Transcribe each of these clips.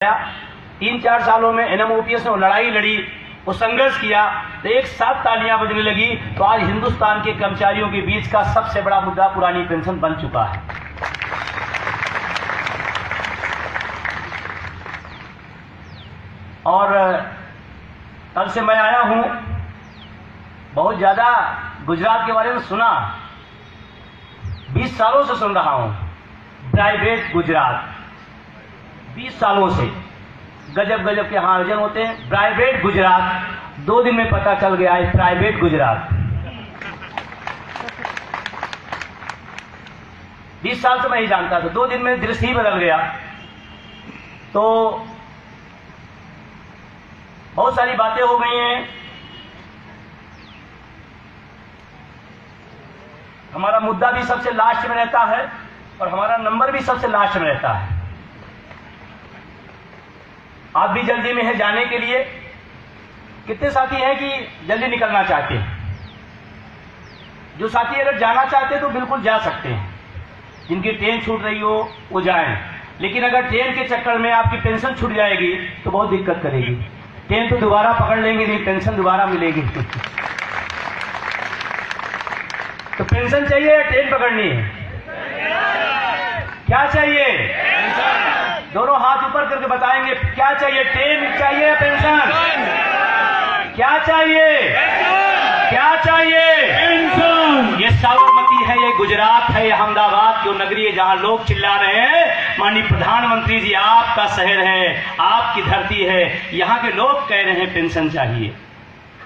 3-4 सालों में NMOPS ने लड़ाई लड़ी, वो संघर्ष किया, तो एक साथ तालियां बजने लगी। तो आज हिंदुस्तान के कर्मचारियों के बीच का सबसे बड़ा मुद्दा पुरानी पेंशन बन चुका है। और कल से मैं आया हूं, बहुत ज्यादा गुजरात के बारे में सुना, 20 सालों से सुन रहा हूं, प्राइवेट गुजरात, 20 सालों से गजब गजब के यहाँ आयोजन होते हैं। प्राइवेट गुजरात, 2 दिन में पता चल गया है प्राइवेट गुजरात। 20 साल से मैं ही जानता था, 2 दिन में दृश्य ही बदल गया। तो बहुत सारी बातें हो गई हैं। हमारा मुद्दा भी सबसे लास्ट में रहता है और हमारा नंबर भी सबसे लास्ट में रहता है। आप भी जल्दी में हैं जाने के लिए। कितने साथी हैं कि जल्दी निकलना चाहते हैं? जो साथी अगर जाना चाहते हैं तो बिल्कुल जा सकते हैं, जिनकी ट्रेन छूट रही हो वो जाएं। लेकिन अगर ट्रेन के चक्कर में आपकी पेंशन छूट जाएगी तो बहुत दिक्कत करेगी। ट्रेन तो दोबारा पकड़ लेंगे नहीं, पेंशन दोबारा मिलेगी। तो पेंशन चाहिए या ट्रेन पकड़नी है? क्या चाहिए? दोनों हाथ ऊपर करके बताएंगे क्या चाहिए, ट्रेन चाहिए या पेंशन? क्या चाहिए? क्या चाहिए? पेंशन। ये साबरमती है, ये गुजरात है, ये अहमदाबाद की नगरी है जहां लोग चिल्ला रहे हैं माननीय प्रधानमंत्री जी आपका शहर है, आपकी धरती है, यहाँ के लोग कह रहे हैं पेंशन चाहिए।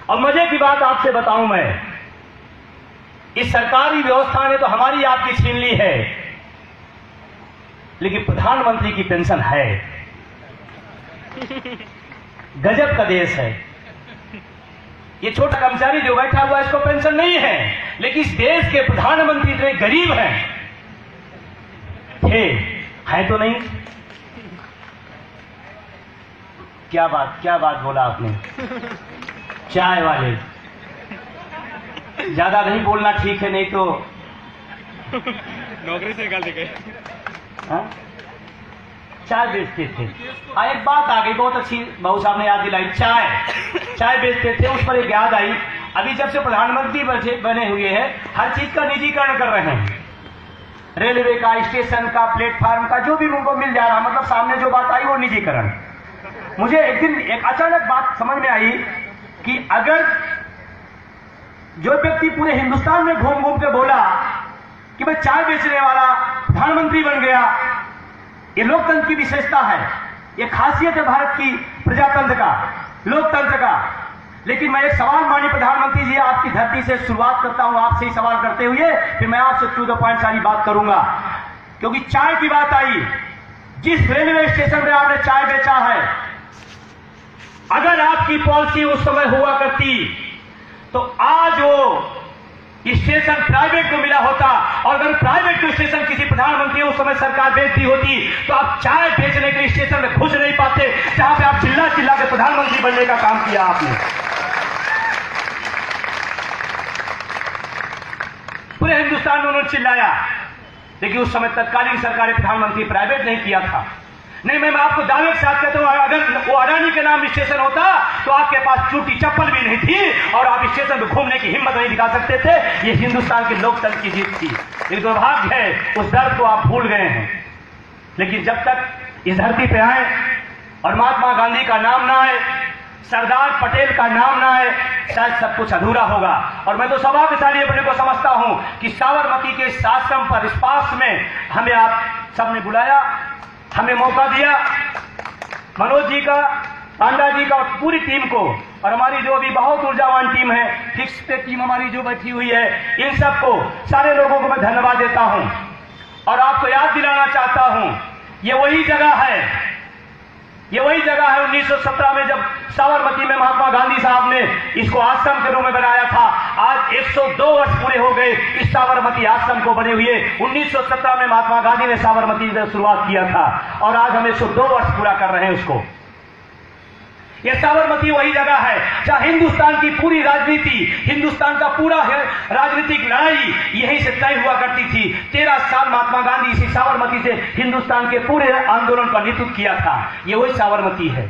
और मजे की बात आपसे बताऊं मैं, इस सरकारी व्यवस्था ने तो हमारी आपकी छीन ली है, लेकिन प्रधानमंत्री की पेंशन है। गजब का देश है। ये छोटा कर्मचारी जो बैठा हुआ इसको पेंशन नहीं है, लेकिन इस देश के प्रधानमंत्री इतने गरीब हैं, थे, है तो नहीं। क्या बात बोला आपने। चाय वाले, ज्यादा नहीं बोलना ठीक है, नहीं तो नौकरी से निकाल देंगे। चाय बेचते थे। एक बात आ गई बहुत अच्छी, बहू साहब ने याद दिलाई। चाय बेचते थे, उस पर एक याद आई। अभी जब से प्रधानमंत्री बने हुए हैं, हर चीज का निजीकरण कर रहे हैं। रेलवे का, स्टेशन का, प्लेटफार्म का, जो भी उनको मिल जा रहा, मतलब सामने जो बात आई वो निजीकरण। मुझे एक दिन एक अचानक बात समझ में आई कि अगर जो व्यक्ति पूरे हिंदुस्तान में घूम घूम के बोला कि भाई चाय बेचने वाला प्रधानमंत्री बन गया, ये लोकतंत्र की विशेषता है, ये खासियत है भारत की प्रजातंत्र का, लोकतंत्र का। लेकिन मैं एक सवाल माननीय प्रधानमंत्री जी आपकी धरती से शुरुआत करता हूं, आपसे ही सवाल करते हुए, फिर मैं आपसे टू द पॉइंट सारी बात करूंगा। क्योंकि चाय की बात आई, जिस रेलवे स्टेशन पे आपने चाय बेचा है, अगर आपकी पॉलिसी उस समय हुआ करती तो आज वो स्टेशन प्राइवेट को मिला होता, और अगर प्राइवेट को स्टेशन किसी प्रधानमंत्री उस समय सरकार बेचती होती तो आप चाय बेचने के स्टेशन में घुस नहीं पाते, जहां पे आप चिल्ला चिल्ला के प्रधानमंत्री बनने का काम किया आपने। पूरे हिंदुस्तान में उन्होंने चिल्लाया, लेकिन उस समय तत्कालीन सरकार ने प्रधानमंत्री प्राइवेट नहीं किया था। नहीं, मैं आपको दावे के साथ कहता हूं, अगर वो अडानी के नाम स्टेशन होता तो आपके पास जूती चप्पल भी नहीं थी और आप स्टेशन पे घूमने की हिम्मत नहीं दिखा सकते थे। ये हिंदुस्तान के लोकतंत्र की जीत थी। ये दुर्भाग्य है, उस दर्द को आप भूल गए हैं। लेकिन जब तक इस धरती पे आए और महात्मा गांधी का नाम ना आए, सरदार पटेल का नाम ना आए, शायद सब कुछ अधूरा होगा। और मैं तो सौभाग्यशाली अपने को समझता हूं कि साबरमती के इस आश्रम पर, इस पास में हमें आप सबने बुलाया, हमें मौका दिया, मनोज जी का, पांडा जी का, पूरी टीम को, और हमारी जो अभी बहुत ऊर्जावान टीम है, फिक्स पे टीम हमारी जो बैठी हुई है, इन सबको, सारे लोगों को मैं धन्यवाद देता हूं। और आपको याद दिलाना चाहता हूं, ये वही जगह है 1917 में जब साबरमती में महात्मा गांधी साहब ने इसको आश्रम के रूप में बनाया था। आज 102 वर्ष पूरे हो गए इस साबरमती आश्रम को बने हुए। 1917 में महात्मा गांधी ने साबरमती से शुरुआत किया था और आज हम 102 वर्ष पूरा कर रहे हैं उसको। ये साबरमती वही जगह है जहां हिंदुस्तान की पूरी राजनीति, हिंदुस्तान का पूरा राजनीतिक लड़ाई यहीं से तय हुआ करती थी। 13 साल महात्मा गांधी इसी साबरमती से हिंदुस्तान के पूरे आंदोलन का नेतृत्व किया था। ये वही साबरमती है।